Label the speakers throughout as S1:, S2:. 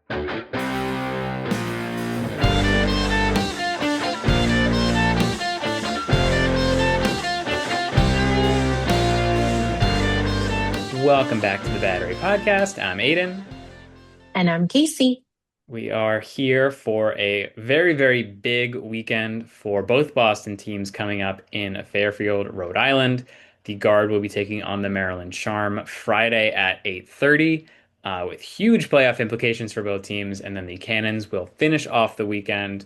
S1: Welcome back to the Battery Podcast. I'm Aidan.
S2: And I'm Casey.
S1: We are here for a very, very big weekend for both Boston teams coming up in Fairfield, Rhode Island. The Guard will be taking on the Maryland Charm Friday at 8:30, with huge playoff implications for both teams. And then the Cannons will finish off the weekend,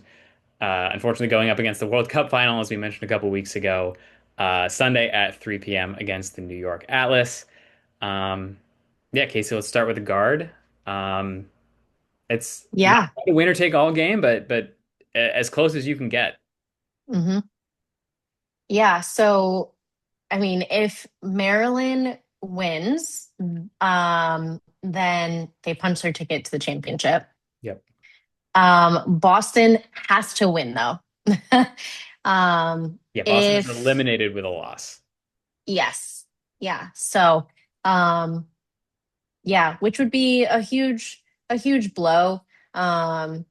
S1: unfortunately going up against the World Cup final, as we mentioned a couple weeks ago, Sunday at 3 p.m. against the New York Atlas. Um, yeah, Casey, let's start with the Guard. Um, it's not
S2: Yeah.
S1: quite a winner take all game, but as close as you can get.
S2: hmm Yeah. So, I mean, if Maryland wins, then they punch their ticket to the championship.
S1: Yep.
S2: Boston has to win, though.
S1: Yeah, Boston is
S2: If,
S1: eliminated with a loss.
S2: yes. Yeah. So, um, yeah, which would be a huge blow. Um,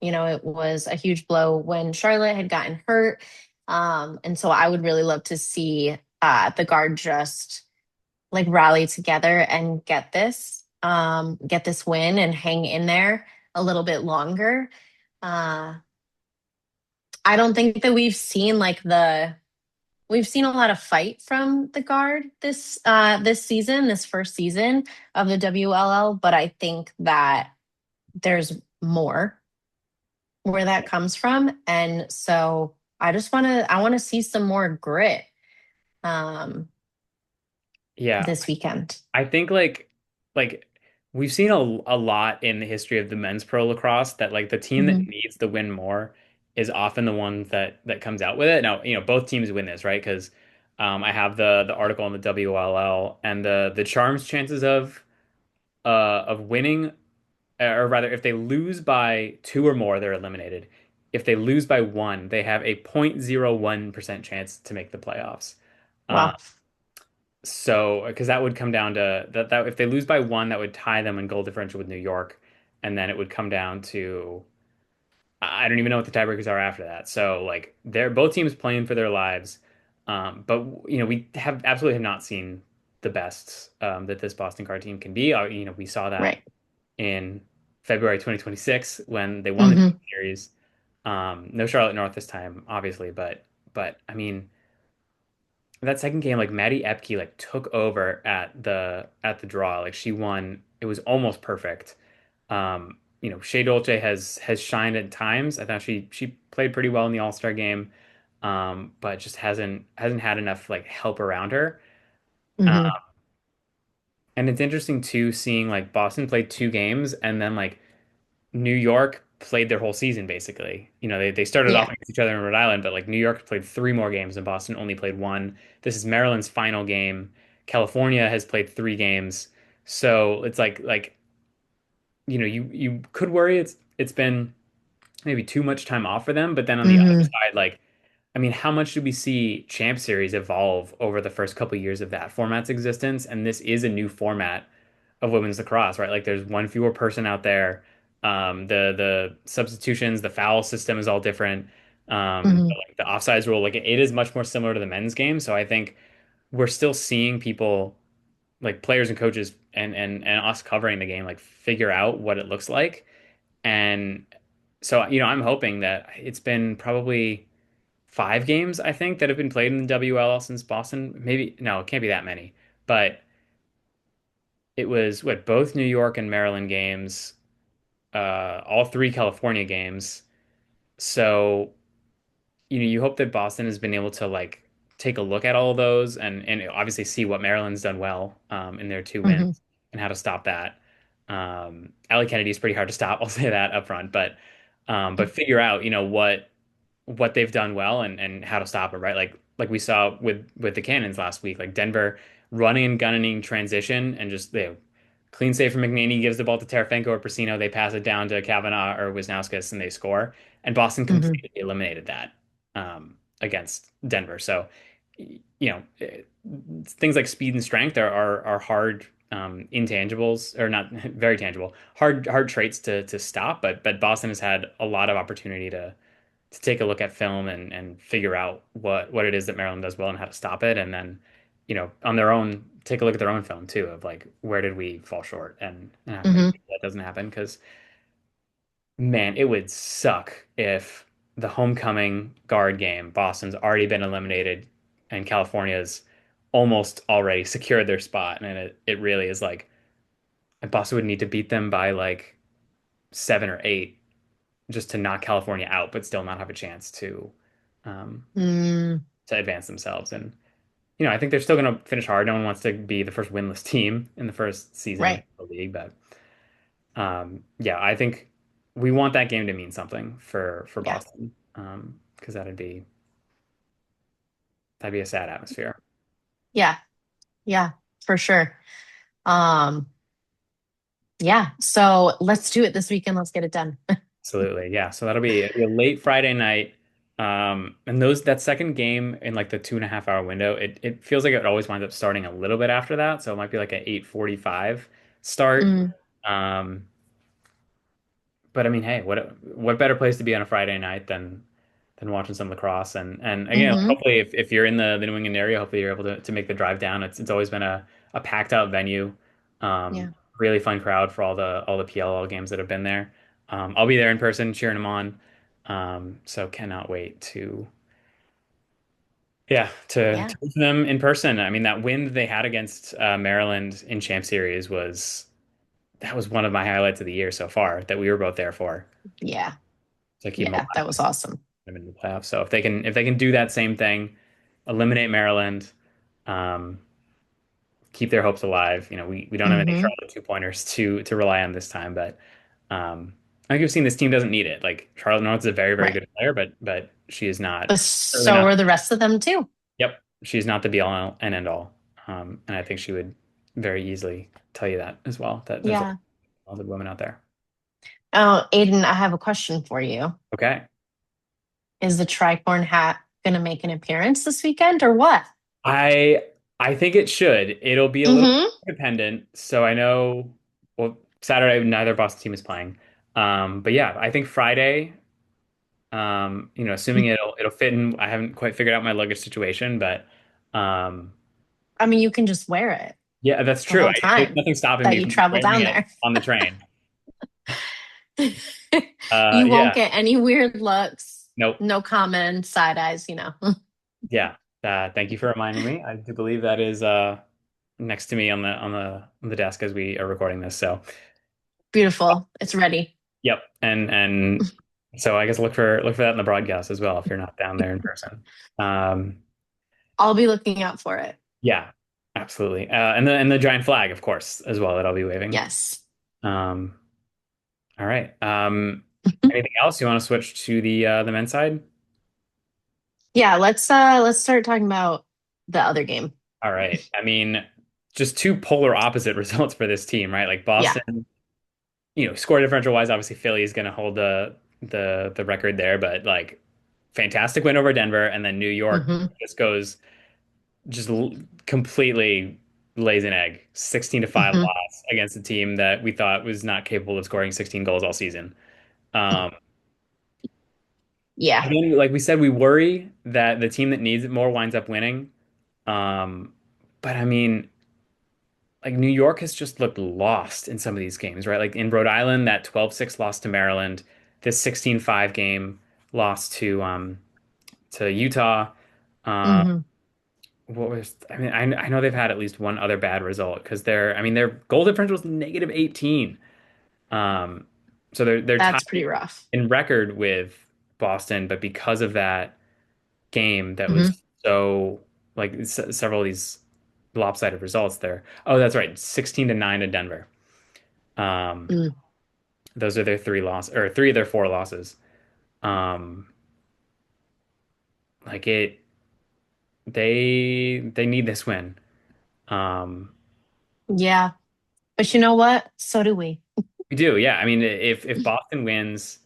S2: it was a huge blow when Charlotte had gotten hurt. And so I would really love to see the Guard just like rally together and get this win and hang in there a little bit longer. Uh, I don't think that we've seen a lot of fight from the Guard this season, this first season of the WLL, but I think that there's more where that comes from. And so I want to see some more grit um
S1: Yeah,
S2: this weekend.
S1: I think like we've seen a lot in the history of the men's pro lacrosse that like the team that
S2: hmm
S1: needs to win more is often the one that comes out with it. Now, both teams win this, right? Because I have the article on the WLL and the Charms chances of winning, or rather, if they lose by two or more, they're eliminated. If they lose by one, they have a 0.01% chance to make the playoffs. Uh,
S2: Wow.
S1: so, because that would come down to that if they lose by one, that would tie them in goal differential with New York, and then it would come down to I don't even know what the tiebreakers are after that. So, like, they're both teams playing for their lives, but we absolutely have not seen the best that this Boston Card team can be. We saw that
S2: Right.
S1: in February 2026 when they won the
S2: hmm
S1: series. No Charlotte North this time, obviously, but I mean that second game, like Maddie Epke like took over at the draw. Like she won. It was almost perfect. Shea Dolce has shined at times. I thought she played pretty well in the All-Star game, but just hasn't had enough like help around her. Uh,
S2: hmm
S1: and it's interesting too seeing like Boston played two games and then like New York played their whole season basically. They started off
S2: Yeah.
S1: against each other in Rhode Island, but like New York played three more games and Boston only played one. This is Maryland's final game. California has played three games. So it's like you could worry it's been maybe too much time off for them, but then on the other
S2: hmm
S1: side, like I mean, how much did we see Champ Series evolve over the first couple years of that format's existence? And this is a new format of women's lacrosse, right? Like there's one fewer person out there. The substitutions, the foul system is all different.
S2: hmm
S1: Like the offsides rule, like it is much more similar to the men's game. So I think we're still seeing people like players and coaches and us covering the game like figure out what it looks like. And so, I'm hoping that it's been probably five games, I think, that have been played in the WLL since Boston. Maybe, no, it can't be that many. But it was what both New York and Maryland games, all three California games. So, you hope that Boston has been able to like take a look at all of those and obviously see what Maryland's done well in their two wins
S2: hmm
S1: and how to stop that. Allie Kennedy is pretty hard to stop, I'll say that up front, but figure out, what they've done well and how to stop it, right? Like we saw with the Cannons last week, like Denver running and gunning transition and just clean save from McNaney gives the ball to Terafenko or Prasino, they pass it down to Kavanaugh or Wisnauskas and they score. And Boston
S2: hmm
S1: completely eliminated that against Denver. So things like speed and strength are hard intangibles, or not very tangible, hard traits to stop. But Boston has had a lot of opportunity to take a look at film and figure out what it is that Maryland does well and how to stop it, and then on their own take a look at their own film too of like where did we fall short and make
S2: Hmm.
S1: sure that doesn't happen because man, it would suck if the homecoming guard game, Boston's already been eliminated and California's almost already secured their spot. And it really is like Boston would need to beat them by like 7 or 8 just to knock California out, but still not have a chance um,
S2: Mm,
S1: to advance themselves. And I think they're still going to finish hard. No one wants to be the first winless team in the first season in
S2: right.
S1: the league, but yeah, I think we want that game to mean something for
S2: Yeah.
S1: Boston, because that'd be a sad atmosphere.
S2: Yeah. Yeah, for sure. Um, yeah. So let's do it this weekend. Let's get it done.
S1: Absolutely, yeah. So it'll be a late Friday night, and that second game in like the 2.5 hour window, it feels like it always winds up starting a little bit after that, so it might be like an 8:45 start.
S2: Mm,
S1: Um, but I mean, hey, what better place to be on a Friday night than watching some lacrosse? And again,
S2: hmm.
S1: hopefully, if you're in the New England area, hopefully you're able to make the drive down. It's always been a packed out venue,
S2: Yeah.
S1: really fun crowd for all the PLL games that have been there. I'll be there in person cheering them on. So cannot wait to yeah to
S2: Yeah.
S1: meet them in person. I mean, that win that they had against Maryland in Champ Series that was one of my highlights of the year so far that we were both there for.
S2: Yeah.
S1: To keep them
S2: Yeah. That
S1: alive
S2: was awesome.
S1: in the playoffs. So if they can do that same thing, eliminate Maryland, um, keep their hopes alive. We don't have any
S2: Hmm.
S1: Charlotte 2 pointers to rely on this time, but I think we've seen this team doesn't need it. Like Charlotte North is a very very
S2: Right.
S1: good player, but she is not
S2: But
S1: certainly
S2: so
S1: not.
S2: are the rest of them too.
S1: Yep, she's not the be all and end all. And I think she would very easily tell you that as well. That there's a
S2: Yeah.
S1: lot of women out there.
S2: Oh, Aiden, I have a question for you.
S1: Okay.
S2: Is the tricorn hat going to make an appearance this weekend or what?
S1: I I think it should. It'll be a little
S2: Hmm.
S1: independent. So I know, well, Saturday neither Boston team is playing. But yeah, I think Friday, assuming it'll fit in. I haven't quite figured out my luggage situation, but um,
S2: I mean, you can just wear it
S1: yeah, that's
S2: the
S1: true.
S2: whole
S1: There's
S2: time
S1: nothing stopping
S2: that
S1: me
S2: you
S1: from
S2: travel
S1: wearing
S2: down
S1: it
S2: there.
S1: on the train.
S2: You won't
S1: Yeah,
S2: get any weird looks,
S1: nope.
S2: no comments, side eyes.
S1: Yeah. Thank you for reminding me. I do believe that is next to me on the desk as we are recording this. So.
S2: Beautiful. It's ready.
S1: Yep. And so I guess look for that in the broadcast as well if you're not down there in person. Um,
S2: I'll be looking out for it.
S1: yeah, absolutely. And the giant flag, of course, as well that I'll be waving.
S2: Yes.
S1: Um, all right. Anything else you want to switch to the men's side?
S2: Yeah, let's start talking about the other game.
S1: All right. I mean, just two polar opposite results for this team, right? Like
S2: Yeah.
S1: Boston, score differential wise, obviously Philly is going to hold the record there, but like fantastic win over Denver, and then New York
S2: Hmm.
S1: just goes just completely lays an egg. 16-5
S2: Hmm.
S1: loss against a team that we thought was not capable of scoring 16 goals all season. Um,
S2: Yeah.
S1: Again, like we said, we worry that the team that needs it more winds up winning. Um, but I mean, like New York has just looked lost in some of these games, right? Like in Rhode Island, that 12-6 loss to Maryland, this 16-5 game loss to Utah. Uh,
S2: Hmm.
S1: I mean, I know they've had at least one other bad result because their goal differential was -18. Um, so they're tied
S2: That's pretty rough.
S1: in record with Boston, but because of that game that was
S2: Hmm.
S1: so like several of these lopsided results there. Oh, that's right, 16-9 to Denver. Um,
S2: Mm.
S1: those are their three of their four losses. Um, like they need this win. Um,
S2: Yeah. But you know what? So do we.
S1: We do, yeah. I mean, if Boston wins,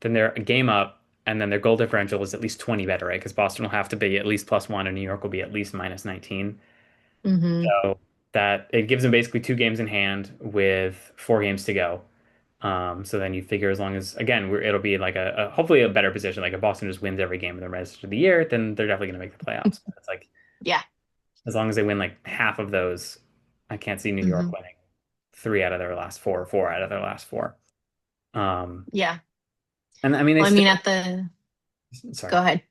S1: then they're a game up, and then their goal differential is at least 20 better, right? Because Boston will have to be at least +1, and New York will be at least -19.
S2: Hmm.
S1: that it gives them basically 2 games in hand with 4 games to go. So then you figure as long as again it'll be like a hopefully a better position. Like if Boston just wins every game of the rest of the year, then they're definitely going to make the playoffs. But it's like
S2: Yeah.
S1: as long as they win like half of those, I can't see New York
S2: Hmm.
S1: winning 3 out of their last 4, 4 out of their last 4. Um,
S2: Yeah.
S1: and I mean they
S2: Well, I
S1: still
S2: mean, at the,
S1: sorry.
S2: go ahead.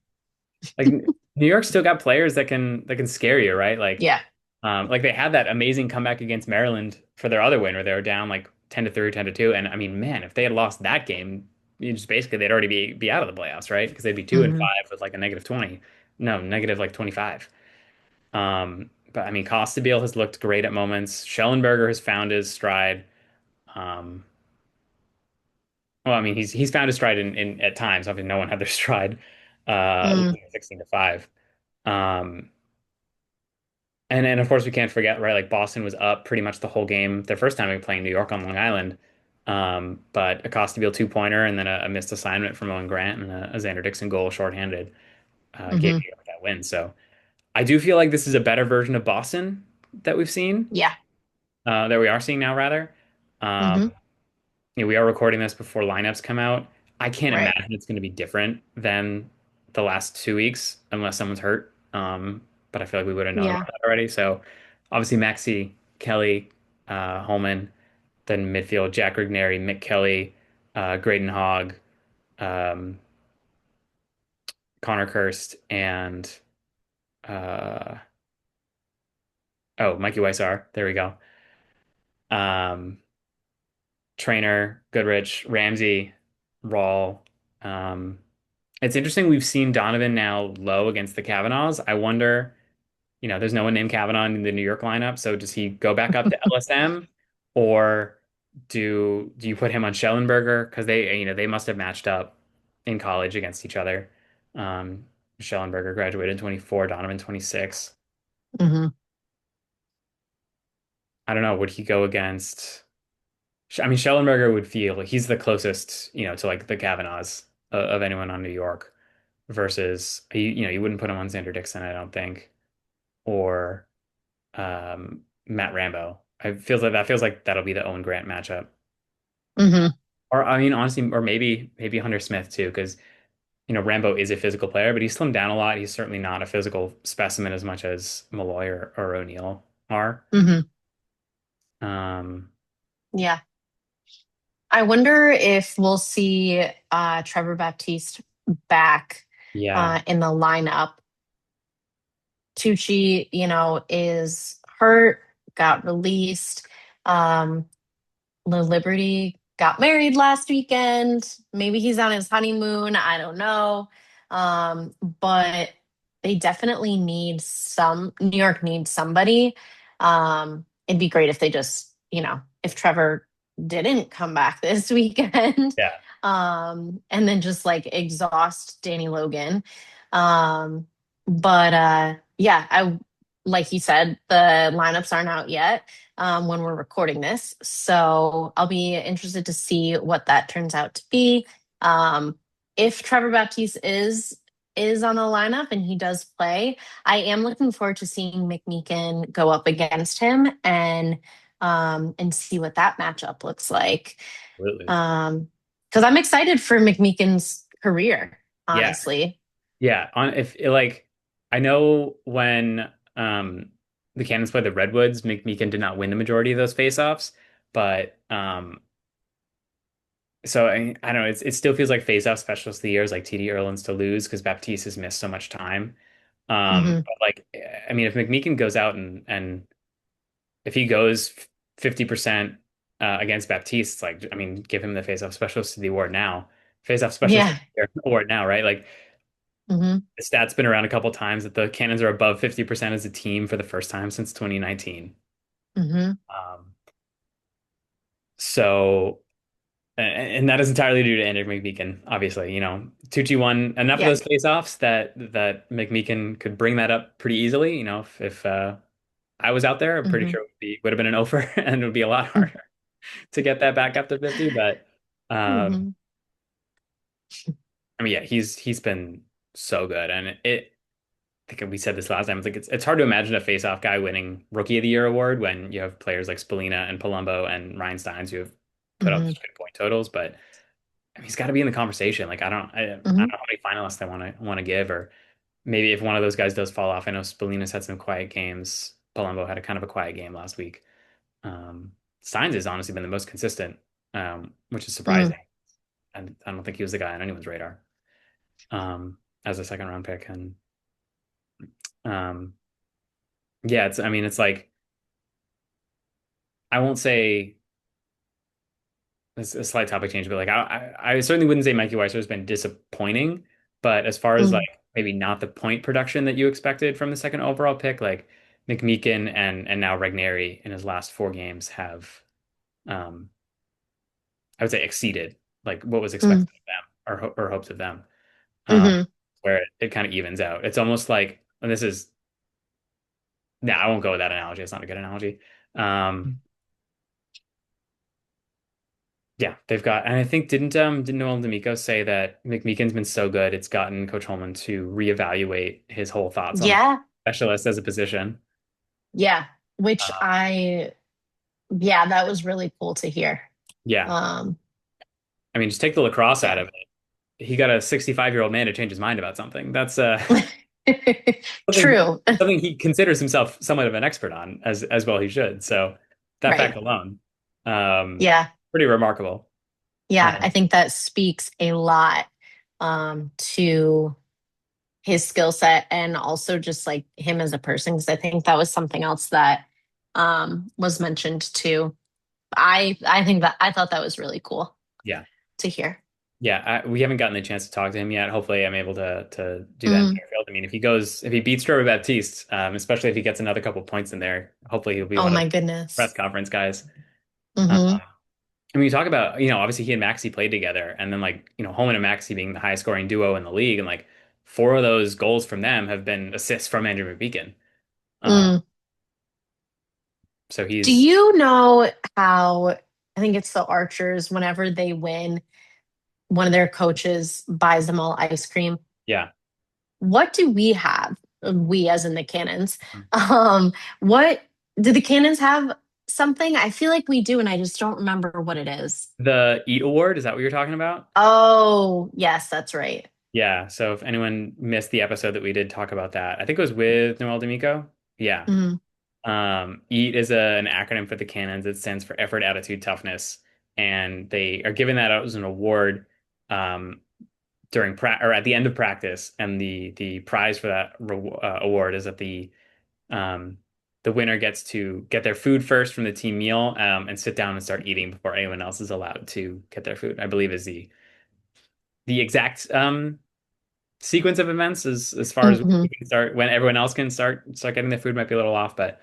S1: Like New York still got players that can scare you, right?
S2: Yeah.
S1: Like they had that amazing comeback against Maryland for their other win where they were down like 10-3, 10-2. And I mean, man, if they had lost that game, you just basically they'd already be out of the playoffs, right? Because they'd be 2-5 with like a -20. No, negative like 25. But I mean, Costabile has looked great at moments. Schellenberger has found his stride. Um, well, I mean, he's found his stride in at times. I mean, no one had their stride,
S2: Mm-hmm.
S1: losing 16-5. Um, and of course we can't forget, right? Like Boston was up pretty much the whole game their first time we playing New York on Long Island. But a Costabile 2-pointer and then a missed assignment from Owen Grant and a Xander Dixon goal shorthanded gave
S2: Hmm.
S1: New York that win. So I do feel like this is a better version of Boston that we've seen,
S2: Yeah.
S1: that we are seeing now rather. Um,
S2: Hmm.
S1: we are recording this before lineups come out. I can't
S2: Right.
S1: imagine it's going to be different than the last 2 weeks unless someone's hurt. But I feel like we would have known about
S2: Yeah.
S1: that already. So obviously Maxey, Kelly, Holman, then midfield Jack Rigneri, Mick Kelly, Graydon Hogg, um, Connor Kirst, and uh, oh, Mikey Weissar. There we go. Um, Trainer, Goodrich, Ramsey, Rawl. Um, It's interesting. We've seen Donovan now low against the Kavanaughs. I wonder, there's no one named Kavanaugh in the New York lineup. So does he go back up to LSM or do you put him on Schellenberger? Because they must have matched up in college against each other. Um, Schellenberger graduated in 24, Donovan 26.
S2: Hmm.
S1: I don't know. Would he go against? I mean, Schellenberger would feel like he's the closest, to like the Kavanaughs of anyone on New York versus you wouldn't put him on Xander Dixon, I don't think, or Matt Rambo. That feels like that'll be the Owen Grant matchup.
S2: Hmm.
S1: Or I mean, honestly, or maybe Hunter Smith too, because Rambo is a physical player, but he's slimmed down a lot. He's certainly not a physical specimen as much as Malloy or O'Neill are.
S2: Hmm.
S1: Um,
S2: Yeah. I wonder if we'll see Trevor Baptiste back
S1: yeah,
S2: in the lineup. Tucci, is hurt, got released. Um, the Liberty got married last weekend. Maybe he's on his honeymoon. I don't know. But they definitely need New York needs somebody. It'd be great if they just, if Trevor didn't come back this weekend,
S1: yeah,
S2: and then just like exhaust Danny Logan. Um, but yeah, like you said, the lineups aren't out yet when we're recording this. So I'll be interested to see what that turns out to be. Um, if Trevor Baptiste is on the lineup and he does play, I am looking forward to seeing McMeekin go up against him and see what that matchup looks like.
S1: absolutely.
S2: Because I'm excited for McMeekin's career,
S1: Yeah,
S2: honestly.
S1: yeah. On if like I know when the Cannons played the Redwoods, McMeekin did not win the majority of those faceoffs, but so I don't know. It still feels like face-off specialist of the year is like TD Erlin's to lose because Baptiste has missed so much time.
S2: Hmm.
S1: But like, I mean, if McMeekin goes out and if he goes 50% against Baptiste, it's like, I mean, give him the face-off specialist of the award now. Face-off specialist of
S2: Yeah.
S1: the year award now, right? Like
S2: Hmm.
S1: the stat's been around a couple times that the Cannons are above 50% as a team for the first time since 2019.
S2: Hmm.
S1: Um, so. And that is entirely due to Andrew McMeekin, obviously. Tucci won enough of
S2: Yeah.
S1: those faceoffs that McMeekin could bring that up pretty easily. If I was out there, I'm pretty
S2: Hmm.
S1: sure would have been an offer and it would be a lot harder to get that back up to 50. But
S2: Hmm.
S1: I mean, yeah, he's been so good, and think we said this last time. It's like it's hard to imagine a face-off guy winning Rookie of the Year award when you have players like Spallina and Palumbo and Ryan Steins who have put up
S2: Hmm.
S1: such good point totals. But I mean, he's got to be in the conversation. Like I don't
S2: Hmm.
S1: know how many finalists I want to give, or maybe if one of those guys does fall off. I know Spallina's had some quiet games. Palumbo had a kind of a quiet game last week. Um, Steins has honestly been the most consistent, which is
S2: Mm.
S1: surprising. And I don't think he was the guy on anyone's radar as a second round pick. And um, yeah, I mean, it's like I won't say it's a slight topic change, but like I certainly wouldn't say Mikey Weiser has been disappointing. But as far as like
S2: Mm.
S1: maybe not the point production that you expected from the second overall pick, like McMeekin and now Regnieri in his last four games have um, I would say exceeded like what was
S2: Mm.
S1: expected of them or hopes of them. Um,
S2: Hmm.
S1: where it kind of evens out. It's almost like, and this is, no, I won't go with that analogy. It's not a good analogy. Um, yeah, they've got, and I think didn't Noel D'Amico say that McMeekin's been so good it's gotten Coach Holman to reevaluate his whole thoughts on
S2: Yeah.
S1: specialist as a position.
S2: Yeah. Which
S1: Uh,
S2: yeah, that was really cool to hear.
S1: yeah,
S2: Um,
S1: I mean, just take the lacrosse out
S2: yeah.
S1: of it. He got a 65-year-old man to change his mind about something. That's something
S2: True.
S1: something he considers himself somewhat of an expert on, as well he should. So that fact
S2: Right.
S1: alone, um,
S2: Yeah.
S1: pretty remarkable.
S2: Yeah.
S1: Uh,
S2: I think that speaks a lot to his skill set and also just like him as a person. Because I think that was something else that was mentioned too. I think that I thought that was really cool
S1: yeah.
S2: to hear.
S1: Yeah, we haven't gotten the chance to talk to him yet. Hopefully, I'm able to do that in
S2: Mm.
S1: Fairfield. I mean, if he beats Trevor Baptiste, especially if he gets another couple points in there, hopefully he'll be
S2: Oh
S1: one of
S2: my
S1: the press
S2: goodness.
S1: conference guys.
S2: Hmm.
S1: I mean, you talk about, obviously he and Maxi played together, and then like, Holman and Maxi being the highest scoring duo in the league, and like four of those goals from them have been assists from Andrew McBeacon. Uh,
S2: Mm.
S1: so
S2: Do
S1: he's,
S2: you know how I think it's the Archers, whenever they win, one of their coaches buys them all ice cream?
S1: yeah.
S2: What do we have? We, as in the Cannons. What do the Cannons have something? I feel like we do, and I just don't remember what it is.
S1: The Eat Award, is that what you're talking about?
S2: Oh, yes, that's right.
S1: Yeah. So if anyone missed the episode that we did talk about that, I think it was with Noel D'Amico. Yeah.
S2: Mm.
S1: EAT is an acronym for the cannons. It stands for effort, attitude, toughness, and they are given that out as an award um, during or at the end of practice. And the prize for that award is that um, the winner gets to get their food first from the team meal and sit down and start eating before anyone else is allowed to get their food. I believe is the exact sequence of events as far as when
S2: Hmm.
S1: we can start when everyone else can start getting their food might be a little off, but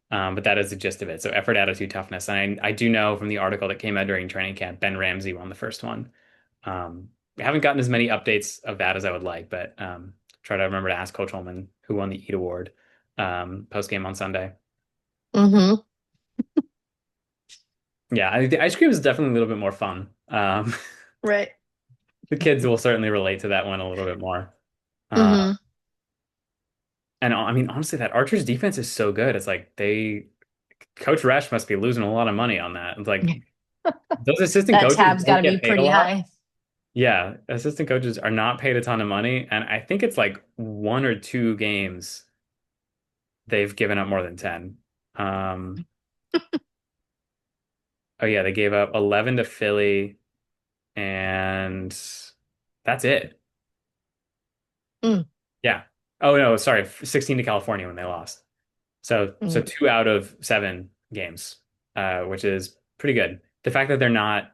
S1: that is the gist of it. So effort, attitude, toughness. And I do know from the article that came out during training camp, Ben Ramsey won the first one. I haven't gotten as many updates of that as I would like, but try to remember to ask Coach Holman who won the EAT award post game on Sunday.
S2: Hmm.
S1: Yeah, the ice cream is definitely a little bit more fun.
S2: Right.
S1: The kids will certainly relate to that one a little bit more. Uh,
S2: Hmm.
S1: and I mean, honestly, that Archer's defense is so good. It's like Coach Resch must be losing a lot of money on that. It's like those assistant
S2: That
S1: coaches
S2: tab's got
S1: don't
S2: to be
S1: get paid a
S2: pretty
S1: lot.
S2: high.
S1: Yeah, assistant coaches are not paid a ton of money, and I think it's like one or two games they've given up more than 10. Um, oh yeah, they gave up 11 to Philly, and that's it.
S2: Mm.
S1: Yeah. Oh no, sorry, 16 to California when they lost. So
S2: Mm.
S1: two out of seven games, which is pretty good. The fact that they're not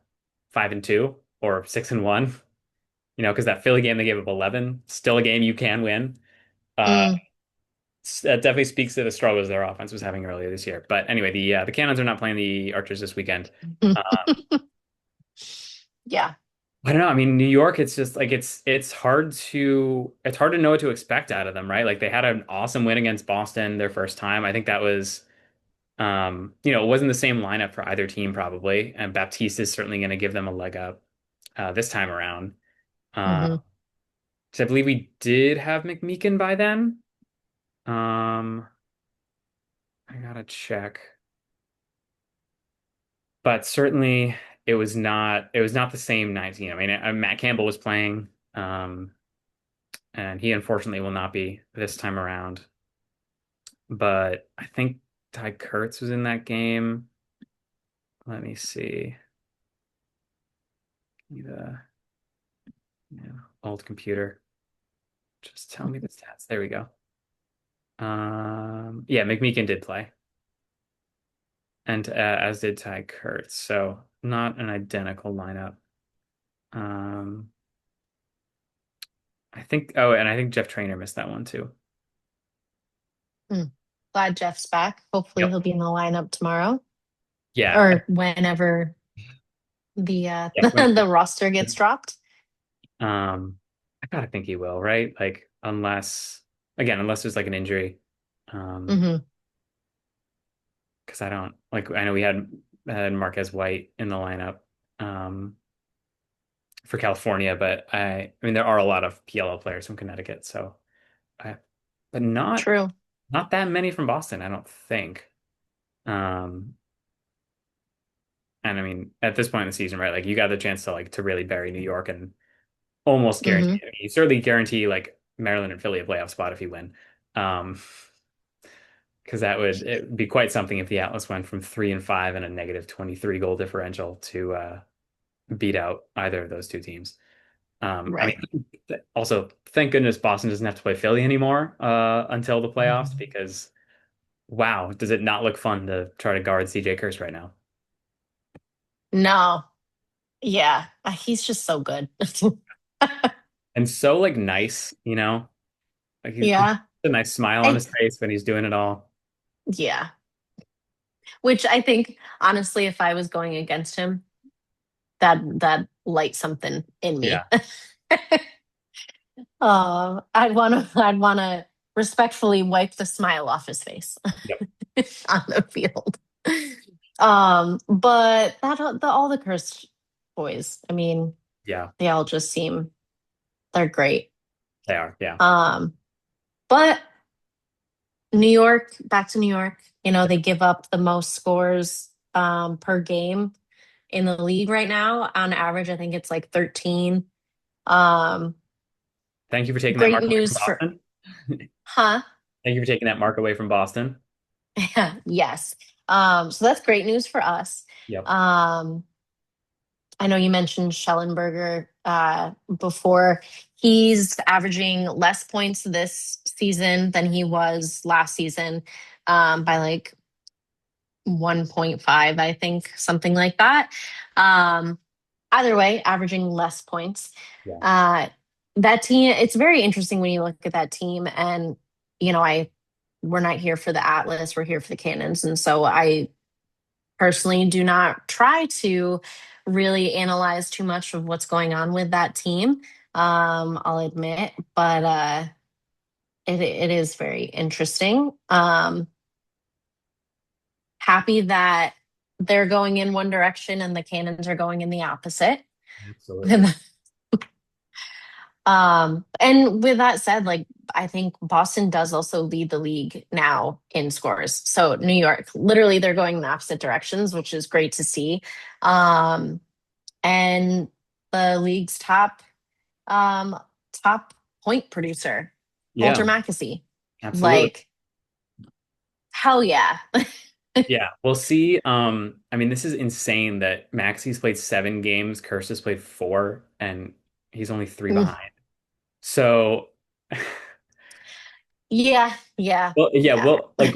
S1: 5-2 or 6-1, because that Philly game they gave up 11, still a game you can win. Uh,
S2: Mm.
S1: that definitely speaks to the struggles their offense was having earlier this year. But anyway, the Cannons are not playing the Archers this weekend. Uh,
S2: Yeah.
S1: I don't know. I mean, New York, it's just like it's hard to know what to expect out of them, right? Like they had an awesome win against Boston their first time. I think that was it wasn't the same lineup for either team probably, and Baptiste is certainly going to give them a leg up this time around. Uh,
S2: Hmm.
S1: so I believe we did have McMeekin by then. Um, I gotta check. But certainly it was not the same 19. I mean, Matt Campbell was playing, and he unfortunately will not be this time around. But I think Ty Kurtz was in that game. Let me see. The old computer. Just tell me the stats. There we go. Yeah, McMeekin did play, and as did Ty Kurtz. So not an identical lineup. Um, I think. Oh, and I think Jeff Trainer missed that one too.
S2: Hmm. Glad Jeff's back. Hopefully
S1: Yep.
S2: he'll be in the lineup tomorrow
S1: Yeah.
S2: or whenever the
S1: Yeah.
S2: the roster gets dropped.
S1: Um, I gotta think he will, right? Like, unless there's like an injury. Um,
S2: Hmm.
S1: because I don't like. I know we had Marquez White in the lineup, um, for California, but I mean, there are a lot of PLL players from Connecticut, so I, but
S2: True.
S1: not that many from Boston, I don't think. Um, and I mean, at this point in the season, right? Like, you got the chance to really bury New York and almost
S2: Hmm.
S1: guarantee. I mean, you certainly guarantee like Maryland and Philly a playoff spot if you win. Um, because it would be quite something if the Atlas went from 3-5 and a negative 23 goal differential to beat out either of those two teams. I
S2: Right.
S1: mean, also thank goodness Boston doesn't have to play Philly anymore until the playoffs because wow, does it not look fun to try to guard CJ Kirst right now?
S2: No. Yeah. He's just so good.
S1: And so like nice, like he's
S2: Yeah.
S1: a nice smile on
S2: I,
S1: his face when he's doing it all.
S2: yeah. Which I think, honestly, if I was going against him, that lights something in
S1: Yeah.
S2: me. I'd want to respectfully wipe the smile off his face
S1: Yep.
S2: on the field. But all the cursed boys, I mean,
S1: Yeah,
S2: they all just seem they're great.
S1: they are. Yeah.
S2: Um, but New York, back to New York,
S1: Yeah.
S2: they give up the most scores per game in the league right now. On average, I think it's like 13. Um,
S1: Thank you for taking that
S2: Great
S1: mark away from
S2: news for,
S1: Boston.
S2: huh?
S1: Thank you for taking that mark away from Boston.
S2: Yes. So that's great news for us.
S1: Yep.
S2: Um, I know you mentioned Schellenberger before. He's averaging less points this season than he was last season, by like 1.5, I think, something like that. Um, Either way, averaging less points.
S1: Yeah.
S2: Uh, that team, it's very interesting when you look at that team. And, we're not here for the Atlas, we're here for the Cannons. And so I personally do not try to really analyze too much of what's going on with that team. I'll admit, but it is very interesting. Happy that they're going in one direction and the Cannons are going in the opposite.
S1: Absolutely.
S2: And with that said, like I think Boston does also lead the league now in scores. So New York, literally they're going in the opposite directions, which is great to see. Um, and the league's um top point producer,
S1: Yeah,
S2: Walter Mackesy.
S1: absolutely.
S2: Like, hell yeah.
S1: Yeah, we'll see. I mean, this is insane that Maxi's played 7 games, Kirst has played 4, and he's only 3 behind. So,
S2: Yeah, yeah,
S1: well, yeah,
S2: yeah.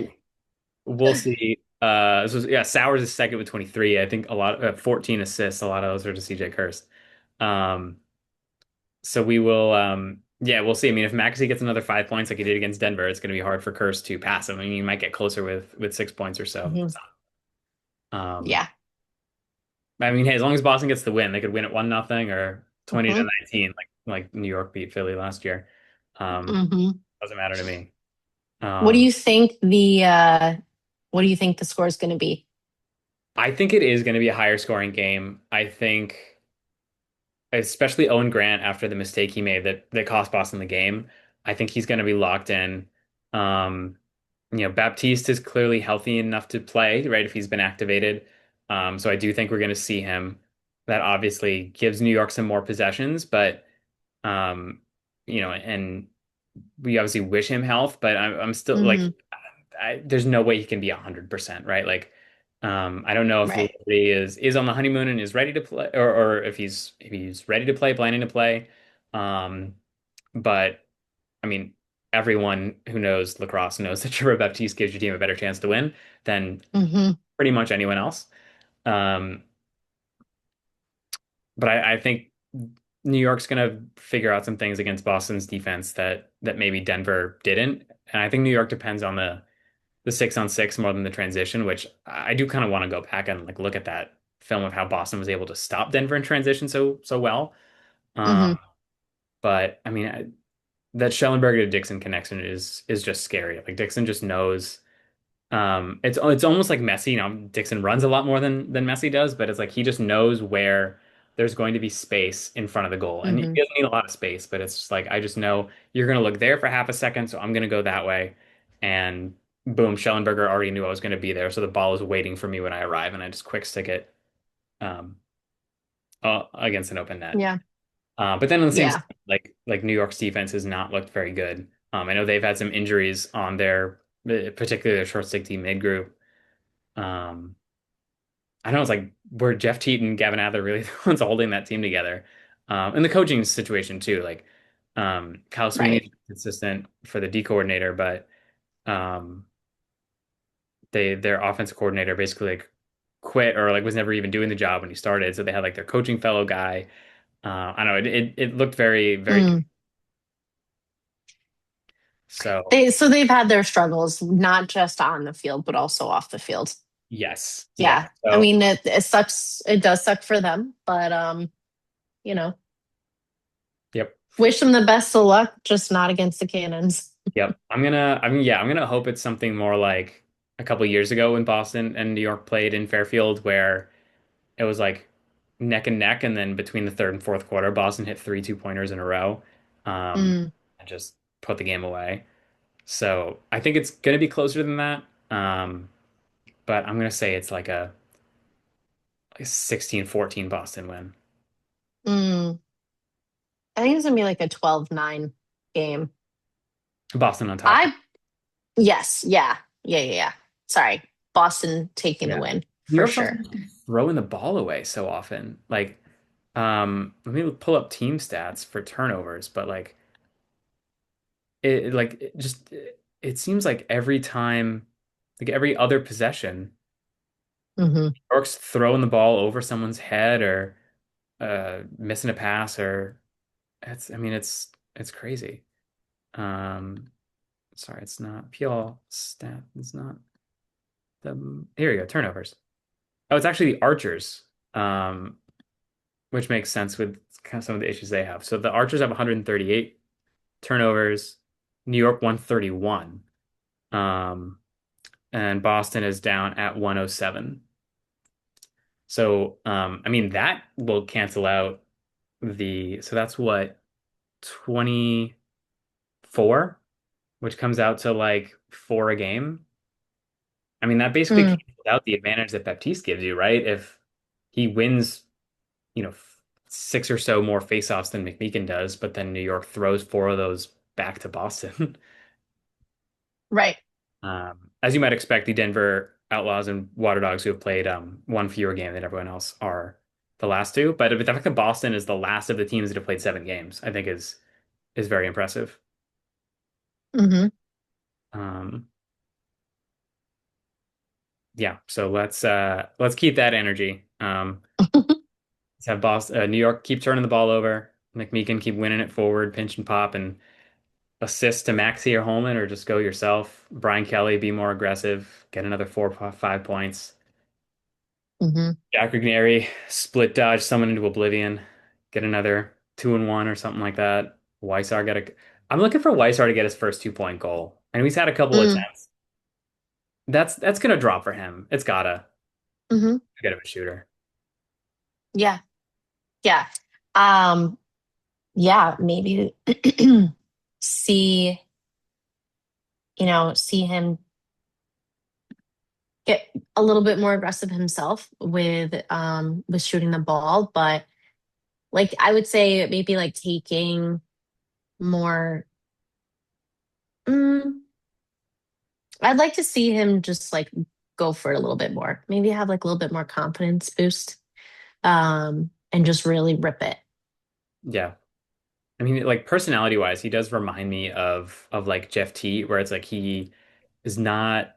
S1: we'll see. So yeah, Sowers is second with 23. I think 14 assists. A lot of those are to CJ Kirst. Um, so we will, yeah, we'll see. I mean, if Maxey gets another 5 points like he did against Denver, it's going to be hard for Kirst to pass him. I mean, he might get closer with 6 points or so.
S2: Mhm.
S1: Um,
S2: Yeah.
S1: I mean, hey, as long as Boston gets the win, they could win at 1-0 or 20 to
S2: Hmm.
S1: 19, like New York beat Philly last year. Um,
S2: Hmm.
S1: doesn't matter to me.
S2: What do
S1: Um,
S2: you think what do you think the score is going to be?
S1: I think it is going to be a higher scoring game. I think, especially Owen Grant after the mistake he made that cost Boston the game. I think he's going to be locked in. Um, Baptiste is clearly healthy enough to play, right, if he's been activated. So I do think we're going to see him. That obviously gives New York some more possessions, but um, and we obviously wish him health, but I'm still like,
S2: Hmm.
S1: there's no way he can be 100%, right? Like, I don't know if
S2: Right.
S1: Liberty is on the honeymoon and is ready to play, or if he's ready to play, planning to play. Um, but I mean, everyone who knows lacrosse knows that Trevor Baptiste gives your team a better chance to win than
S2: Hmm.
S1: pretty much anyone else. Um, but I think New York's gonna figure out some things against Boston's defense that maybe Denver didn't. And I think New York depends on the 6-on-6 more than the transition, which I do kind of want to go back and like look at that film of how Boston was able to stop Denver in transition so well. Um,
S2: Hmm.
S1: but I mean, that Schellenberger to Dixon connection is just scary. Like Dixon just knows. It's almost like Messi. Dixon runs a lot more than Messi does, but it's like he just knows where there's going to be space in front of the goal, and he
S2: Hmm.
S1: doesn't need a lot of space. But it's just like I just know you're going to look there for half a second, so I'm going to go that way, and boom, Schellenberger already knew I was going to be there, so the ball is waiting for me when I arrive, and I just quick stick it um, against an open net.
S2: Yeah.
S1: But then on the same side,
S2: Yeah.
S1: like New York's defense has not looked very good. I know they've had some injuries on particularly their short stick team mid group. Um, I know it's like were Jeff Teat and Gavin Adler really the ones holding that team together, and the coaching situation too. Like Kyle Sweeney
S2: Right.
S1: is consistent for the D coordinator, but um, their offensive coordinator basically like quit or like was never even doing the job when he started. So they had like their coaching fellow guy. I don't know it looked very very
S2: Mm.
S1: so.
S2: They've had their struggles, not just on the field, but also off the field.
S1: Yes. Yeah.
S2: Yeah. I
S1: So,
S2: mean, it sucks. It does suck for them, but you know,
S1: yep.
S2: wish them the best of luck, just not against the Cannons.
S1: Yep. I'm gonna hope it's something more like a couple years ago when Boston and New York played in Fairfield, where it was like neck and neck, and then between the third and fourth quarter, Boston hit three 2-pointers in a row,
S2: Mm.
S1: and just put the game away. So I think it's gonna be closer than that. But I'm gonna say it's like a 16-14 Boston win.
S2: Mm. I think it's gonna be like a 12-9 game.
S1: Boston on top.
S2: I Yes, yeah. Yeah, yeah, yeah. Sorry. Boston taking the
S1: Yeah.
S2: win
S1: New
S2: for
S1: York's also
S2: sure.
S1: throwing the ball away so often. Like, let me pull up team stats for turnovers, but like it seems like every time, like every other possession,
S2: Hmm.
S1: New York's throwing the ball over someone's head or missing a pass or I mean it's crazy. Um, sorry, it's not PL stat. It's not the here you go, turnovers. Oh, it's actually the Archers. Um, which makes sense with kind of some of the issues they have. So the Archers have 138 turnovers, New York 131, and Boston is down at 107. So I mean that will cancel out so that's what 24, which comes out to like four a game. I mean that basically
S2: Mm.
S1: cancels out the advantage that Baptiste gives you, right? If he wins six or so more faceoffs than McMeekin does, but then New York throws four of those back to Boston.
S2: Right.
S1: As you might expect, the Denver Outlaws and Water Dogs, who have played one fewer game than everyone else, are the last two. But the fact that Boston is the last of the teams that have played 7 games, I think is very impressive.
S2: Hmm.
S1: Um, yeah, so let's keep that energy. Let's have New York keep turning the ball over. McMeekin keep winning it forward, pinch and pop, and assist to Maxey or Holman, or just go yourself. Brian Kelly, be more aggressive, get another 4 5 points.
S2: Hmm.
S1: Jack Ruggieri, split dodge someone into oblivion, get another 2-1 or something like that. Weissar got a. I'm looking for Weissar to get his first 2-point goal, and he's had a couple
S2: Mm.
S1: attempts. That's gonna drop for him. It's gotta.
S2: Hmm.
S1: Get him a shooter.
S2: Yeah. Yeah. Um, yeah, maybe see see him get a little bit more aggressive himself with shooting the ball. But like I would say maybe like taking more mm, I'd like to see him just like go for it a little bit more. Maybe have like a little bit more confidence boost, and just really rip it.
S1: Yeah. I mean, like personality wise, he does remind me of like Jeff T, where it's like he is not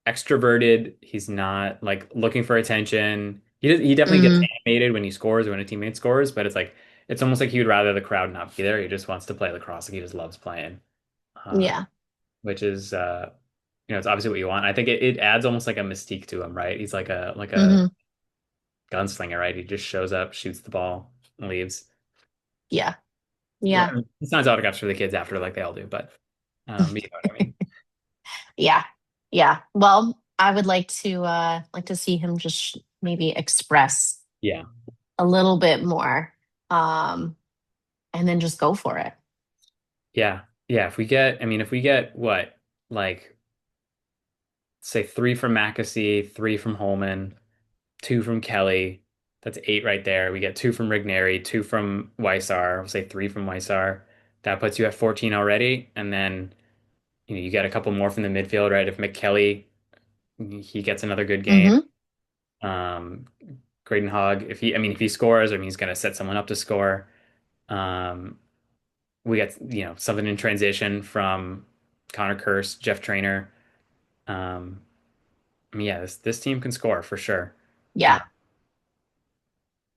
S1: extroverted. He's not like looking for attention. He definitely gets
S2: Hmm.
S1: animated when he scores or when a teammate scores, but it's like it's almost like he would rather the crowd not be there. He just wants to play lacrosse. Like he just loves playing. Uh,
S2: Yeah.
S1: which is it's obviously what you want. I think it adds almost like a mystique to him, right? He's like a
S2: Hmm.
S1: gunslinger, right? He just shows up, shoots the ball, and leaves.
S2: Yeah.
S1: Well,
S2: Yeah.
S1: I mean, he signs autographs for the kids after, like they all do, but you know what I mean?
S2: Yeah. Yeah. Well, I would like to see him just maybe express
S1: Yeah,
S2: a little bit more. Um, and then just go for it.
S1: yeah, yeah. If we get what, like, say three from Mackesy, three from Holman, two from Kelly. That's eight right there. We get two from Rigneri, two from Weissar. We'll say three from Weissar. That puts you at 14 already, and then you get a couple more from the midfield, right? If McKelly he gets another good game.
S2: Hmm.
S1: Um, Graydon Hogg, if he scores, he's going to set someone up to score. Um, we get, something in transition from Connor Curse, Jeff Trainer. Um, yeah, this team can score for sure. Uh,
S2: Yeah.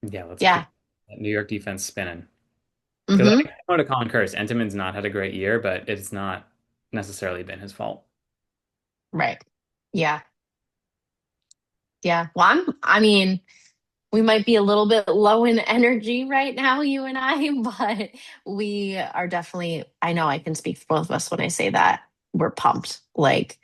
S1: yeah, let's
S2: Yeah.
S1: keep that New York defense spinning. Because
S2: Hmm.
S1: I want to Colin Curse. Entenmann's not had a great year, but it's not necessarily been his fault.
S2: Right. Yeah. Yeah. Well, I mean, we might be a little bit low in energy right now, you and I, but we are definitely, I know I can speak for both of us when I say that we're pumped. Like,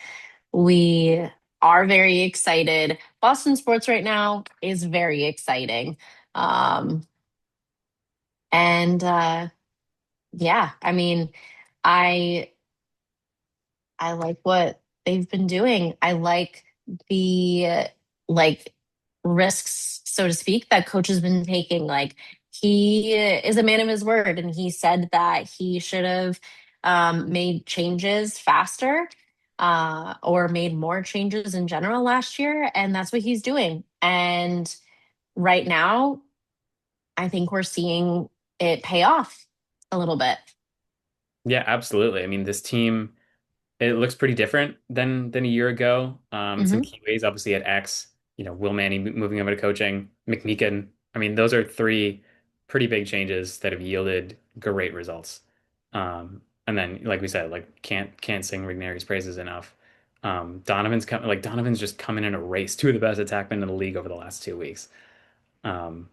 S2: we are very excited. Boston sports right now is very exciting. Um, and yeah, I mean, I I like what they've been doing. I like the like risks, so to speak, that coach has been taking. Like he is a man of his word, and he said that he should have made changes faster, or made more changes in general last year, and that's what he's doing. And right now, I think we're seeing it pay off a little bit.
S1: Yeah, absolutely. This team. It looks pretty different than a year ago. In some
S2: Hmm.
S1: key ways, obviously at X, Will Manny moving over to coaching, McMeekin. Those are three pretty big changes that have yielded great results. And then, like we said, like can't sing Rigneri's praises enough. Donovan's just coming in a race, two of the best attackmen in the league over the last 2 weeks. Um,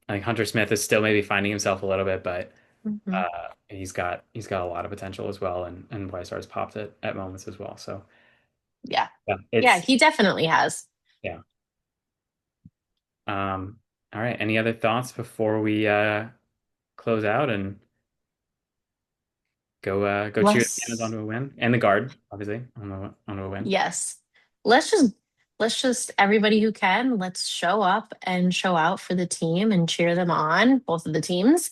S1: I think Hunter Smith is still maybe finding himself a little bit, but
S2: Hmm.
S1: he's got a lot of potential as well, and Weissar's popped it at moments as well. So
S2: Yeah.
S1: yeah,
S2: Yeah,
S1: it's
S2: he definitely has.
S1: yeah. All right. Any other thoughts before we close out and go cheer the Cannon
S2: Let's
S1: onto a win and the Guard, obviously, onto a win.
S2: Yes. Let's just everybody who can, let's show up and show out for the team and cheer them on, both of the teams.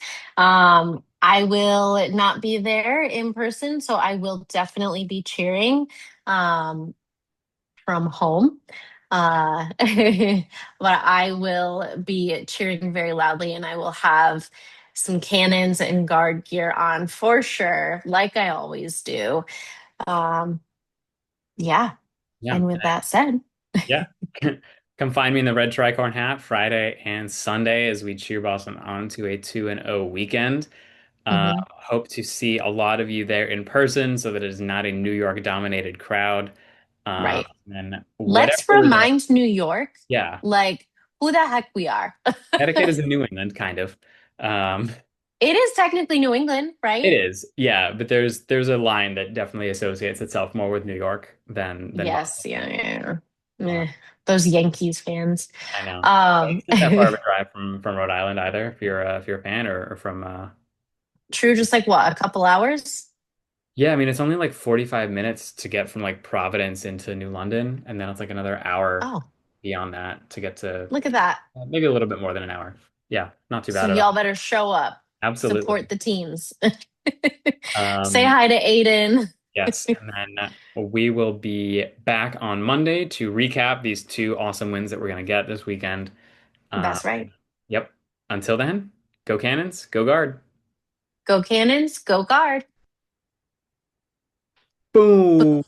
S2: I will not be there in person, so I will definitely be cheering um, from home. But I will be cheering very loudly, and I will have some cannons and guard gear on for sure, like I always do. Um, yeah.
S1: Yeah.
S2: And with that said,
S1: Yeah. Come find me in the red tricorn hat Friday and Sunday as we cheer Boston on to a 2-0 weekend.
S2: mhm,
S1: Hope to see a lot of you there in person so that it is not a New York dominated crowd.
S2: right.
S1: And
S2: Let's
S1: whatever
S2: remind New York,
S1: yeah,
S2: like, who the heck we are.
S1: Connecticut is in New England, kind of. Um,
S2: It is technically New England,
S1: it
S2: right?
S1: is, yeah, but there's a line that definitely associates itself more with New York than
S2: Yes,
S1: Boston.
S2: yeah, yeah, yeah.
S1: Uh,
S2: Those Yankees fans.
S1: I know.
S2: Um,
S1: It's not that far of a drive from Rhode Island either, if you're a fan or from
S2: True, just like what, a couple hours?
S1: Yeah, I mean it's only like 45 minutes to get from like Providence into New London, and then it's like another hour
S2: Oh,
S1: beyond that to get to
S2: look at that.
S1: maybe a little bit more than an hour. Yeah, not too
S2: So
S1: bad at
S2: y'all
S1: all.
S2: better show up, support
S1: Absolutely.
S2: the teams. Say
S1: Um,
S2: hi to Aiden.
S1: yes, and then we will be back on Monday to recap these two awesome wins that we're going to get this weekend. Um,
S2: That's right.
S1: yep. Until then, go Cannons, go Guard.
S2: Go Cannons, go Guard.
S1: Boom.